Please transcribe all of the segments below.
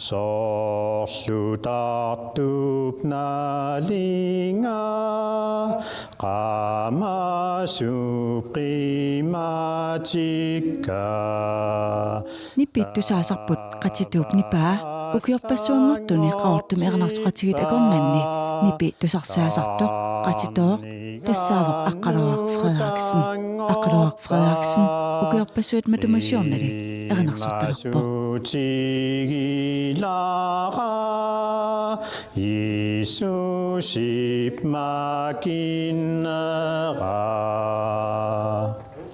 Sorlutartup nalinga qamasuqimatikka Nipittu saasarput qatituup nipaa ukiorpassuanngortuni qaortum ernarsuqatigit akornanni nipittu sarsaasartoq qatitoq tassaavoq aqqaluaq Frederiksen ukiorpassuut matumassiornali ernarsortalerpoq Jesusip makinnera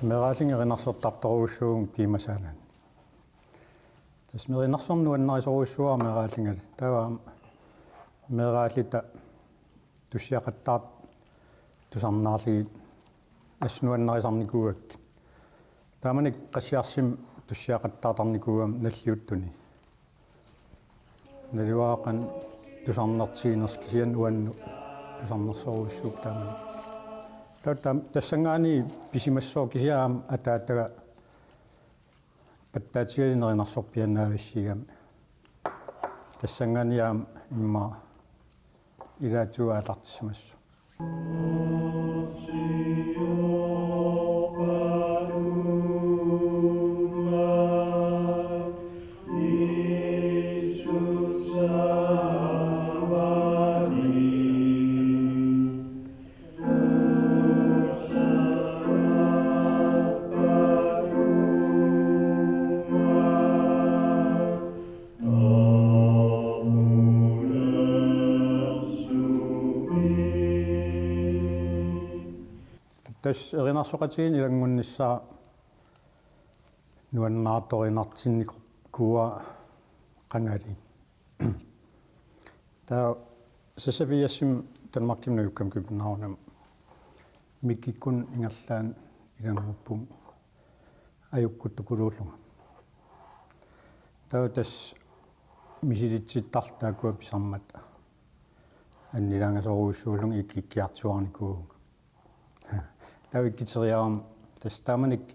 Meraalingerinarsortartoruussuung piimasaanan Tas merinarsornuannarisoruussuar meraalingal tava meraallita tussiaqattaart tusarnaarligi asnuannarisarnikuuak taamanik qassiarsim tussiaqattaatarnikuugam nalliuttuni naliwaaqan tusarnertiginerskisian uannu tusarnersoruussuuk taamani tassangaani pisimassoo kisiaam ataataga pattaatigalinerinarsorpiannaavissiigam tassangaaniaam imma ilaatuaalartissimassu Tas erinarsoqatigin ilangunnissaa nuannaatorinnartinnikua qangali ta sasaviassim tanmarkimnagukkam kipnaarunam mikikkun ingerlaan ilanguppum ajukkuttukuluullunga ta tas misilitsittartaakua pisarmat annilangasoruussuullung ikikkiartuarnikuuga Tavikkiteriaam tas taamanik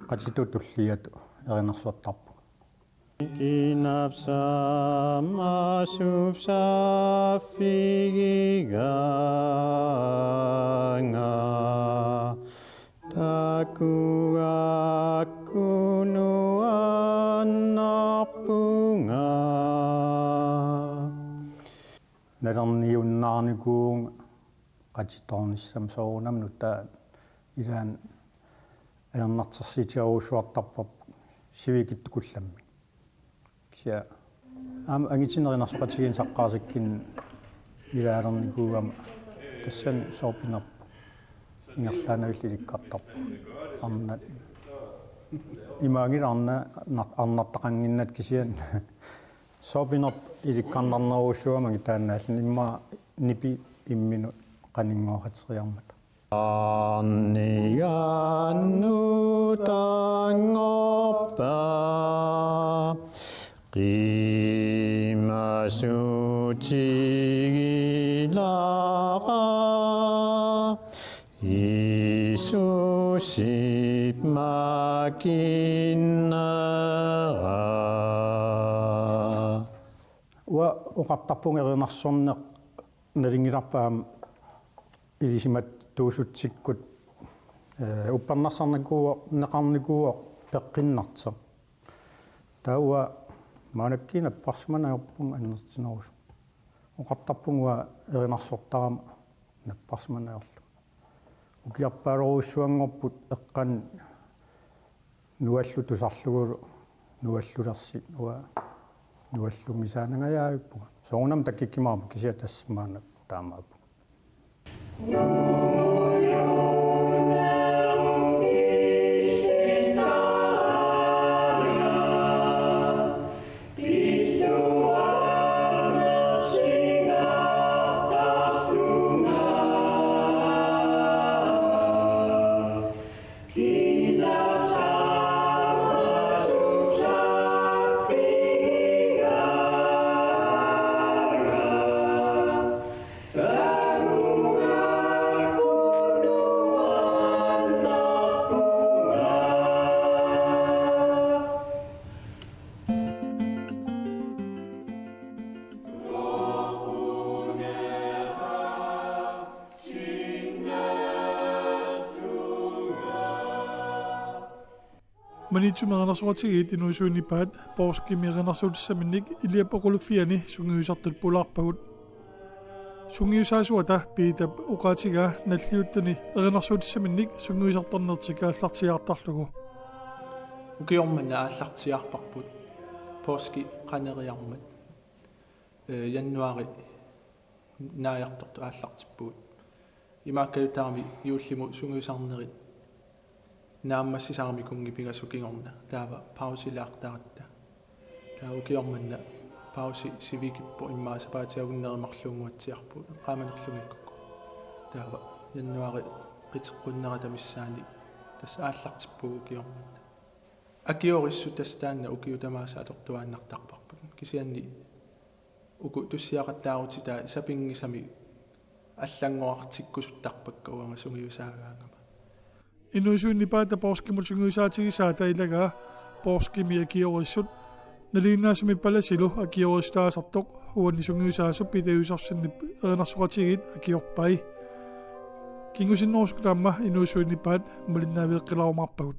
qatitutulliatu erinarsuattarpu Kinapsaamasupsaafigigaanga takuakkunuannarpunga nalerniunnaarnikuung qatitornissam soorunam nuttaa ilaan alernertersiitiaruussuartarpap sivikittukullammi kisia aam angitinerinarsoqatigin saqqaasikkin ilaalernikuugama tassan soorpinerpu ingerlaanavillilikkартарпу арнат имаагиларна арнартақангиннат кисиан соорпинерп иликкарнарнеруусsuamagi тааннааллин имма нипи иммину qaningoqateriarmat Anniannutangoppa qimasuutigilara Jesusip makinnera wa uqartarpungerinarssorneq nalingilarpaam ilisimat tuusuttikkut upparnarsarnikuuo neqarnikuuo peqqinnarter taua maanakkina parsimanayorpung annertinerus uqartarpungua erinarsortarama napparsimanayorlu ukiarpaaluruussuangorput eqqan nuallu tusarlugulu nuallulersit ua nuallumisaanangajaayuppuga soorunam takkikkimaarpu kisia tassmaana taamaapu Manitsumeranarsuatigiit inuisuunnipaat Porskimiranarsuutissamminnik iliapaqulufiani sungiusartut pularpagut sungiusaasuata piitap uqaatigaa nalliuttuni erinarsuutissamminnik sungiusartarnertikaаллартиаартарлугу ukiormanna aallartiarparput Porski qaneriarmat januari naajartortu aallartippuut imaakkalutaarmi iullimu sungiusarnerit naammassisarmi kungipingasukingorna taava pausilaartaratta taa ukiormanna pausi sivikippo immaasapaatiagunnerimarluunguatsiarpuut qaamanerlungikku taava januari qiteqqunneratamissaani tas aallartippugu ukiormanna akiorissu tastaanna ukiutamaasa atortuaannartarparput kisianni uku tussiaqattaarutitaa sapingisami аллангоартиккусуттарпакка уанgasунgiusаагаагама Inuisuunnipaata Porskimut sungiusaatigisaata ilagaa Porskimi akiorissut naliinnaasumi palasilu akioristaasartoq huanni sungiusaasu pitayusarsinnip erinarsuqatigit akiorpai kingusinnoorskutaamma inuisuunnipaat malinnaavieqqilarumarpagut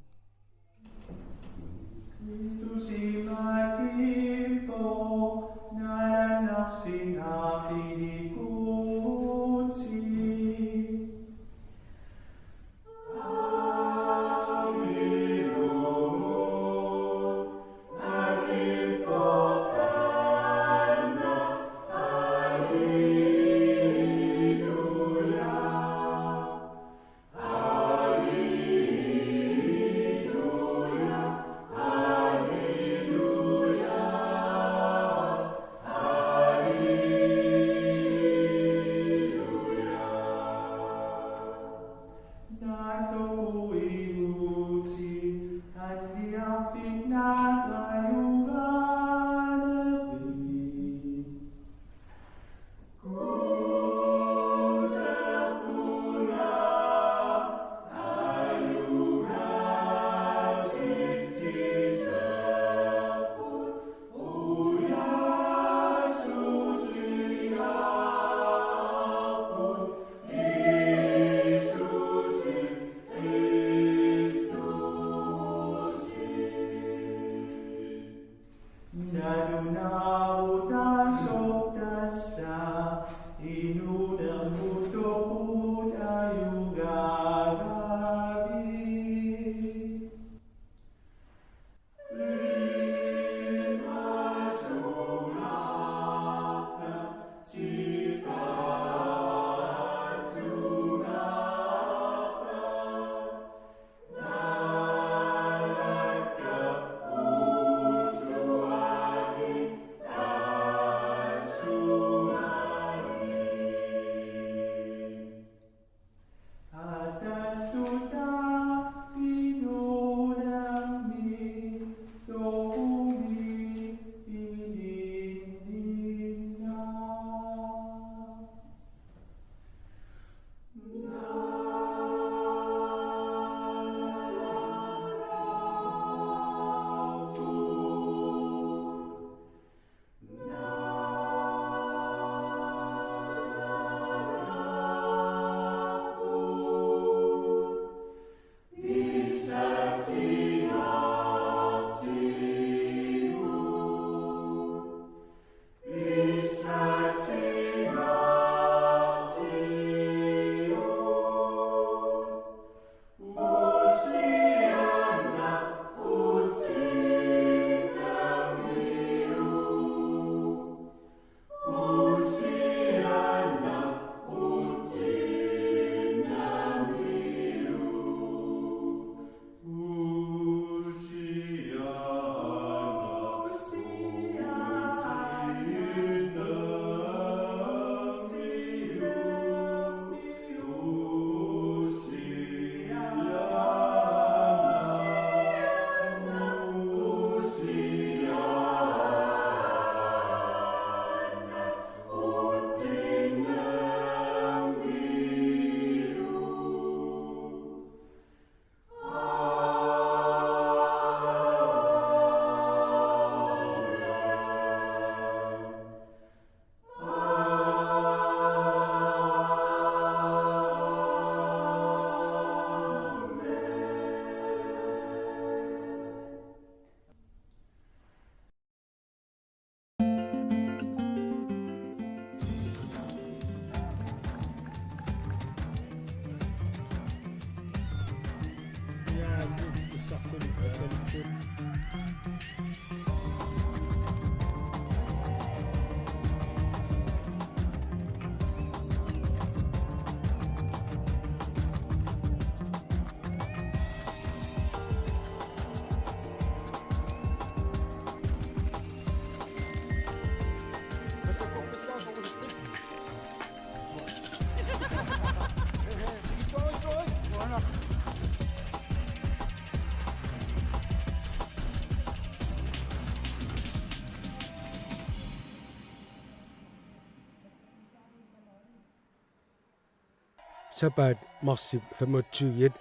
Sabat marsip 25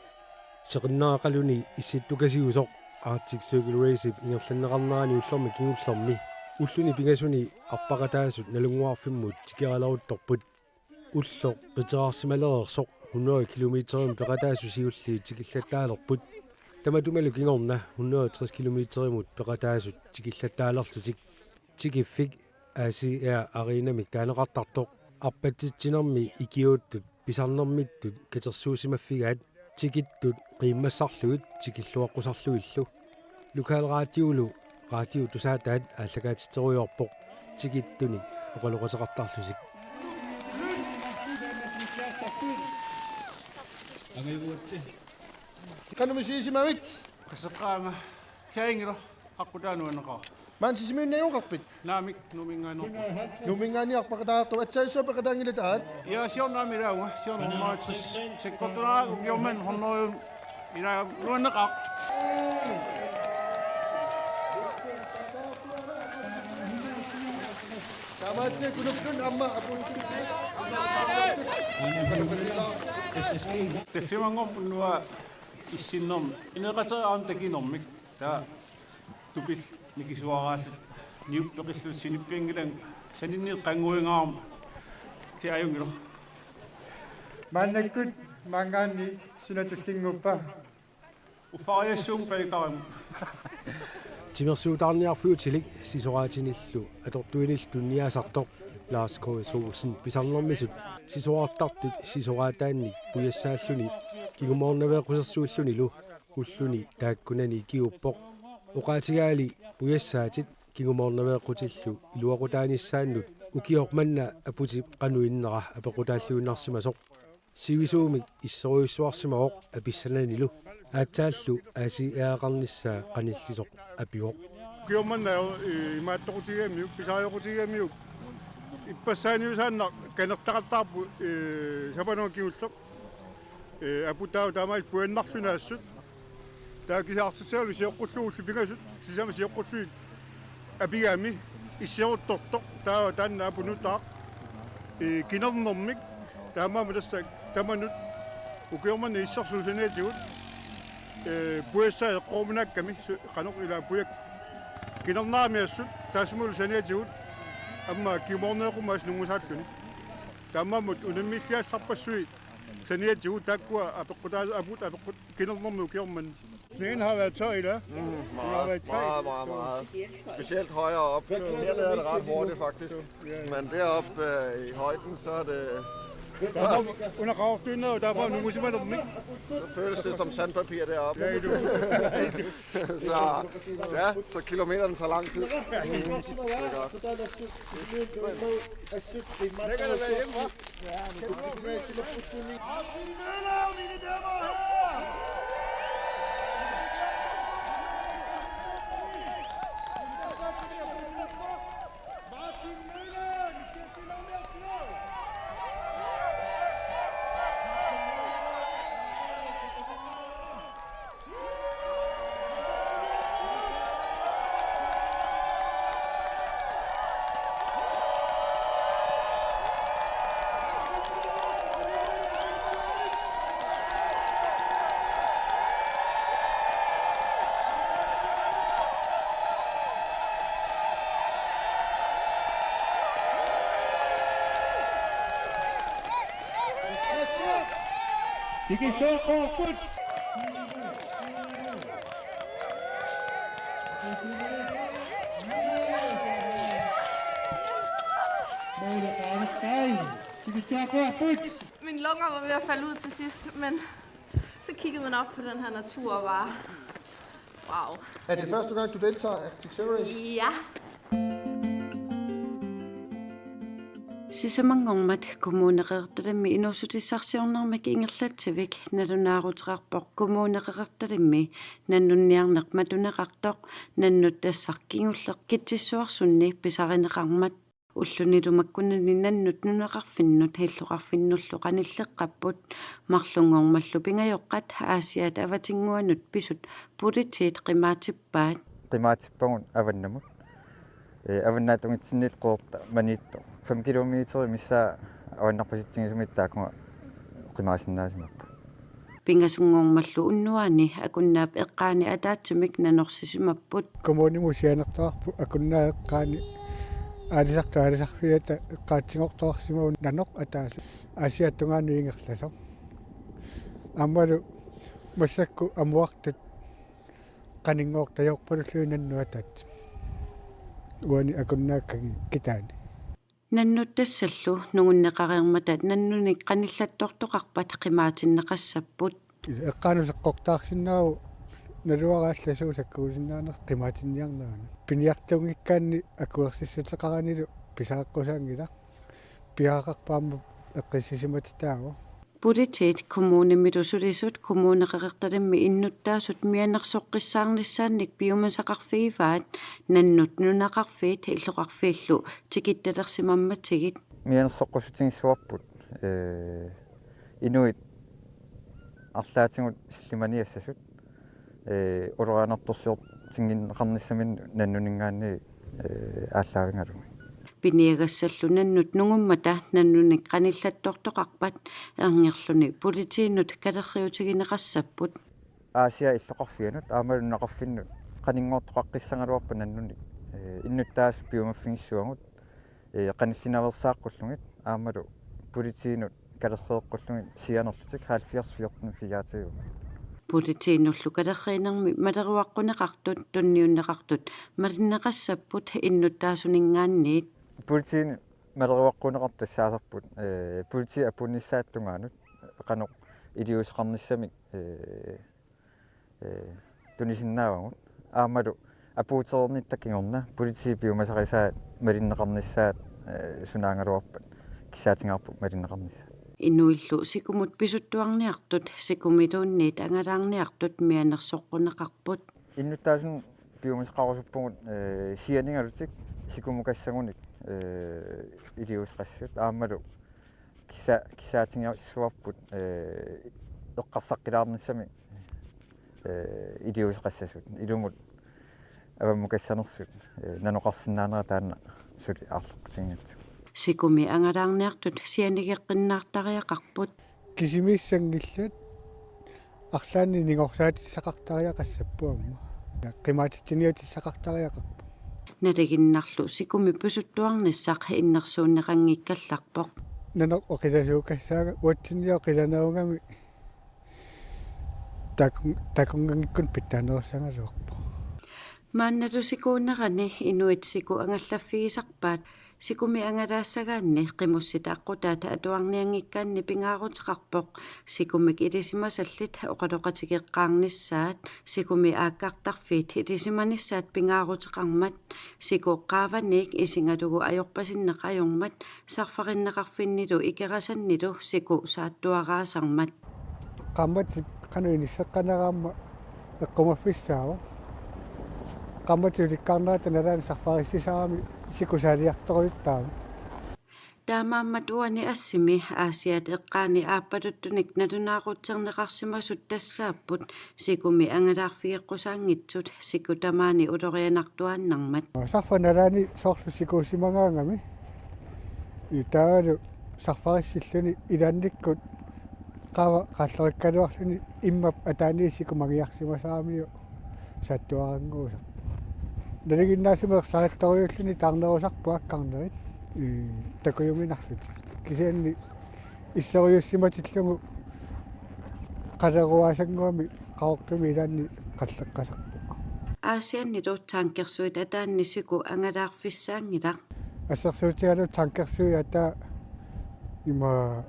seqinnaaqaluni issittukasiusoq Arctic Circle Race ingerlanneqarnaani ullormi kingullormi ulluni pingasuni arpaqataasut nalunguarfimmut tikeralaruttorput ulloq qiteraarsimalereersoq 100 kilometerin peqataasusiulli tikillataalerput tamatumalu kingorna 160 kilometerimut peqataasut tikillataalerlutik tikiffik ACR arinamik taaneqartartoq arpatitsinarmi ikiuuttut pisarnermittut katersuusimaffigaat tikittut qiimmassarlugut tikilluaqqusarluillu lokaalraatiulu raatiu tusaataat ааллагаатитсеруйорпоқ тикиттуни оқалоқасеқартарлусик агайгуатси кануми сисимавит қасеққаанга каингило аққутаануанеқаа ман сисимиуннаюоқарпит наамик нумингаано нуминганиарпақатаарту атсаисуапақатаангилатаат я сиорнаамилауга сиорнормаатрис секкортунаагу йоман хорноюн ила нуанеқаа тамаатне кунуптун амма апунтун тэфимангорпуннуа иссиннерм инеқатераам такинормик таа тупил никисуарааллут ниуппеқиллут синиппиангилан санинниэ қангуингаарм тиаюнгило маннаккут мангаанни сунатуллингуппа уфариассуум паикарам тимерсуутаарниарфуутилик сисораатиниллу атортуиниллу ниасартоқ Lars K. Sosen pisarnermisut sisuartartut sisораатаанник пуяссааллуни кигумоорнавеэқусерсууллунилу уллуни тааккунани киуппоқ оқаатигаали пуяссаатит кигумоорнавеэқутиллу илуақутааниссааннут укиорманна апутип қануиннера апеқутааллуиннарсимасоқ сивисуумик иссеруйуссуарсимаоқ аписсананилу аатсааллу ACR-қарниссаа қаниллисоқ апиоқ киорманнао имааттоқутигамиук писариоқутигамиук иппассааниусаанна канертақартаарпу сапануакиуллоқ апутаау таамаи пуаннарлунаассут таакисаартсаалу сиоққуллугуллу пигасут сисама сиоққуллуит апигаами иссерутторто таа таанна апунутаа кинернэрмик таамаама тассак таманут укиорманна иссарсуусаниатигут пуассаа эққооминакками қанеқ ила пуяк кинернаамиассут таасмул саниатигут амма киморнеэқумаас нунгусааллуни таамаамут унаммиллиассарпассуи саниатигут тааккуа апеққутаа апут апеққут кинернэрми укиорман sneen har været tør i dag. Meget. Specielt højere op. Hernede er det ret hurtigt faktisk. Men deroppe i højden, så er det... Under ravdynet, og der var nogle musikker om mig. Så føles det som sandpapir deroppe. Så kilometeren så lang tid. Det er godt. Det kan da være hjemme, Sika godt. Mine lunger var ved at falde ud til sidst, men så kiggede man op på den her natur og var Wow. Er det første gang, du deltager i Arctic Race? Ja. Sisamangormat kommuneqertalammi inussutissarsiornarmak ingerlatsavik nalunaaruteqarpoq kommuneqertalammi nannunniarneq matuneqartoq nannut tassarkingulleq kitsissuarsunni pisarineqarmat ullunilumakkunani nannut nuneqarfinnut hilluqarfinnullu qanilleqqapput marlungormallu pingajoqqat aasiat avatinguanut pisut politiit qimaatippaat qimaatippagun avannamut аваннаатунгитсинниит qoorta maniitto 5 kilometer missaa аваннарпаситсигисумиттаакуга qimaasinnaasumappu pingasungormallu unnuani akunnaap eqqaani ataattumik nanorsisimapпут kommunimusianertoarpu akunnaa eqqaani аалисартуалисарфиата эққаатсигортоорсимагун наноқ атааса асиаттунгаани ингерласо аммалу массакку амуартут qaningoortajorpalullуинаннуатаат уани акуннааккаги китаани наннуттассаллу нугуннеқариарматат наннуник qanillаттортоқарпат қимаатиннеқассаппут эққаанусеққортаарсиннаагу налуараалласуу саккуусиннаанер қимаатинниарнаана пиниартунгиккаанни акуерсиссутеқаранилу писааққусаангила пиаақарпаамма эққиссисиматитаагу Politiet kommunemitusulisut kommuneqertalammi innuttaasut mianersoqqissаарnissaannik piumasaqarfiivaat nannut nunaqarfiit illoqarfiillu tikittalersimammatigit mianersoqqusutigissuarput inuit арлаатингут силлиманиассасут улераанартэрсиортингиннеқарнissamin наннунингаанни ааллаавингалуми piniagassallu nannut nungummata nannunik qanillattortoqarpat erngерluni politiinut kalerriutigineqassapпут аасиа иллоқарфианут аамалуннақарфиннут qaningoortoqaqqissangaluarpa nannuni иннуттаас пиумаффигиссуагут qanillinaversaаққуллугит аамалу politiinut kalerreeqqullugi sianerlutik 74 politiinullu kalerriinermi maleruaqqunеқартут tunniunneqartut малиннеқассаппут иннуттаасунинггаанниит Politiin малеруаққунеқартассаасарпут полити апунниссааттунгаанут қано илиусеқарниссамик тунисиннаавагут аамалу апуутерерниттаккингорна полити пиумасарисаат малиннеқарниссаат сунаангалуарпат кисаатингаарпут малиннеқарниссаат инуиллу сикумут писуттуарниартут сикумилуунниит ангалаарниартут мианерсоққунеқарпут иннуттаасун пиумасеқарусуппугут сианингалутик сикумукассагуник илиусеқассут аамалу кисаатингиарсуарпут эққарсаққилаарниссами илиусеқассасут илумут аваммукассанерсут наноқарсинаанера таана сули аарлоққутингатсу сикуми ангалаарниартут сианигеққиннаартариақарпут кисимиссангиллат арлаани нингорсаатиссақартариақассаппуамма қимаатитсиниутиссақартариақарпу налигиннарлу сикуми пусуттуарниссақ иннерсууннеқангиккалларпоқ нано оқиласуукассаага уатсинио қиланаугами такунгангиккун питтаанерсангалуарпо маанналу сикууннерани инуитсику ангаллаффигисарпаат сикуми ангалаассагаанни қимуссита аққутаата атуарниангиккаанни пингаарутеқарпоқ сикумик илисимасаллит оқалоқатигеққаарниссаат сикуми ааккартарфиит илисиманиссаат пингаарутеқармат сикуққааваник исингалугу ajorpasinneqajormat сарфариннеқарфиннилу икерасаннилу сику сааттуараасармат қаммат кануинissаққанераама эққумаффиссаава qammatulиккарнаата налаани сарфариссисарами сикусаалиарторуиттаама таамааммат уани ассими аасиат эққаани ааппалуттуник налунаарутсернеқарсимасут тассааппут сикуми ангалаарфигеққусаангитсут сикутамаани улорианартуааннармат сарфа налаани соорлу сикуусимагаангами итаалу сарфариссиллуни илаанниккут qava qallerikkaluarluni immap ataani sikumagиарсимасаамиу саттуараннгууса налигиннаасимеерсаратториуллуни таарнерусарпу аккарнерит такуйуминарлут кисианни иссериуссиматиллугу qaleruaasangguami qaortumi ilaanni qalleqqasarpu аасианни тоо таанкерсуит атаанни сику ангалаарфиссаангилақ ассерсуутигалу таанкерсуи атаа има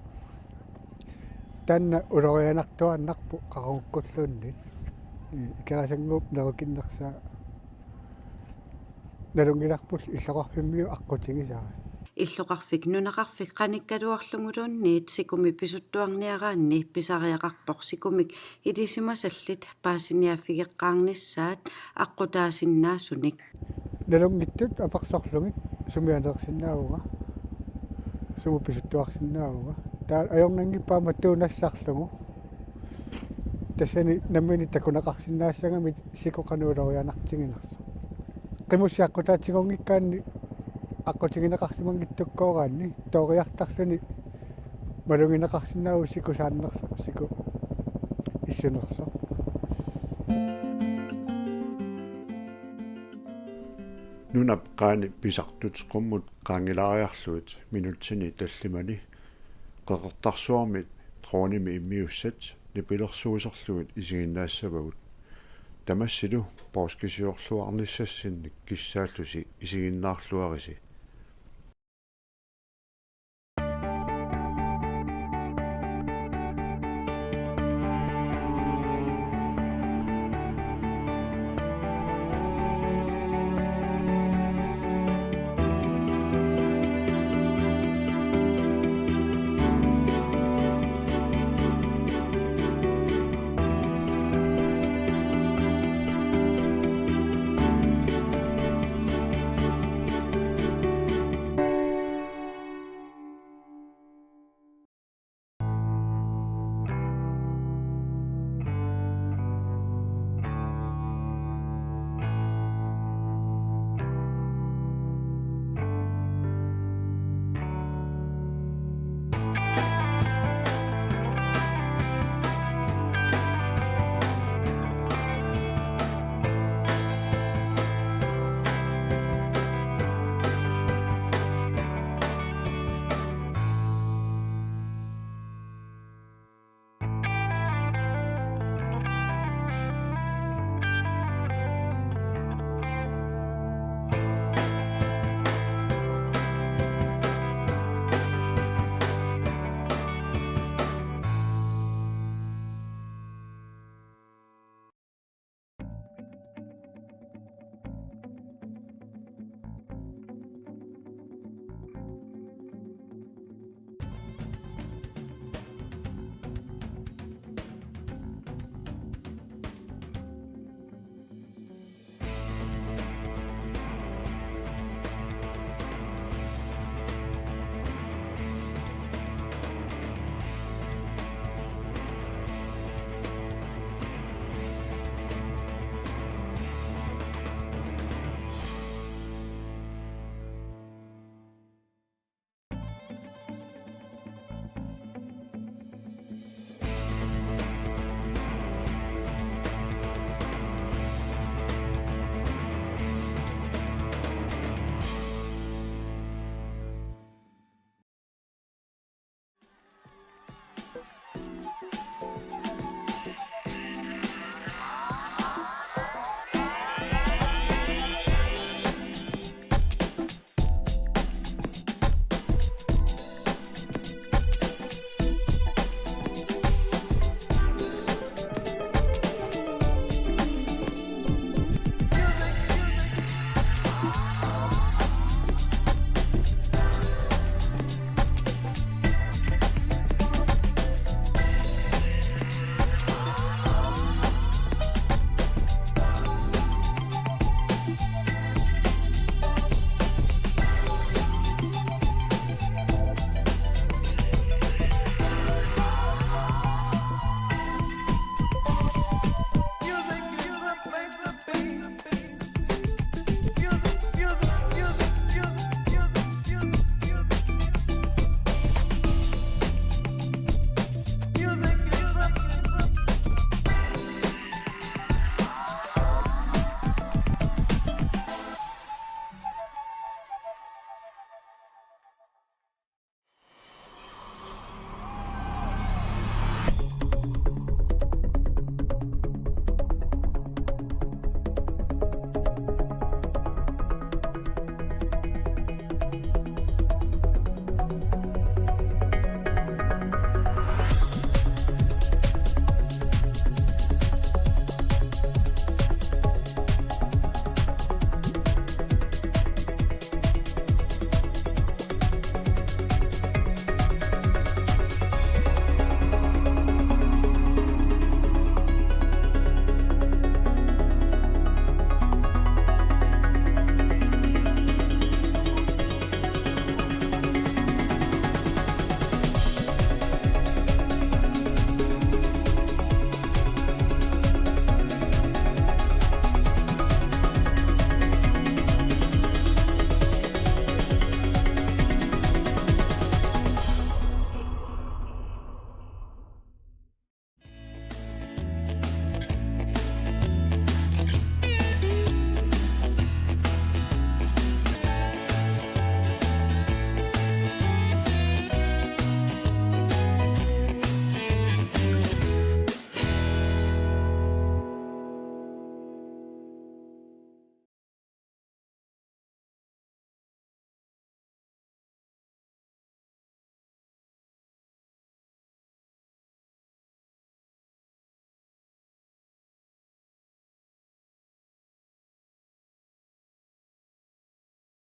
танна улорианартуаннарпу qarukkulluunni икерасангууп нерукиннерсаа налунгиларпул иллоқарфиммиу аққутигисаа иллоқарфик нунақарфик qanikkaluarlunguluunniit sikumi pisuttuarniaraanni pisariaqarpoq sikumik ilisимасаллит паасиниаффигеққарнissaat аққутаасиннаасуник налунгиттут апарсорлугит сумианерсиннаауга суму писуттуарсиннаауга таа аёрнангиппаама туунассарлугу тассани наммини такунақарсиннаассагами сикоқануулорианартигинерсо qimуссааққутаатигонгиккаанни аққутигинеқарсимангиттуккоогаанни тоориартарлуни малугинеқарсинаау сикусааннерсо сику иссунерсо нунап qaani pisartut qummut qaangilariarluut minutsini tallimani qeqertarsuarmit troonimi immiussat nipilersuuserlugut isiginnaassavagut tamassilu porskisiorluarnissassinnik kissaallusi isiginnaarluarisi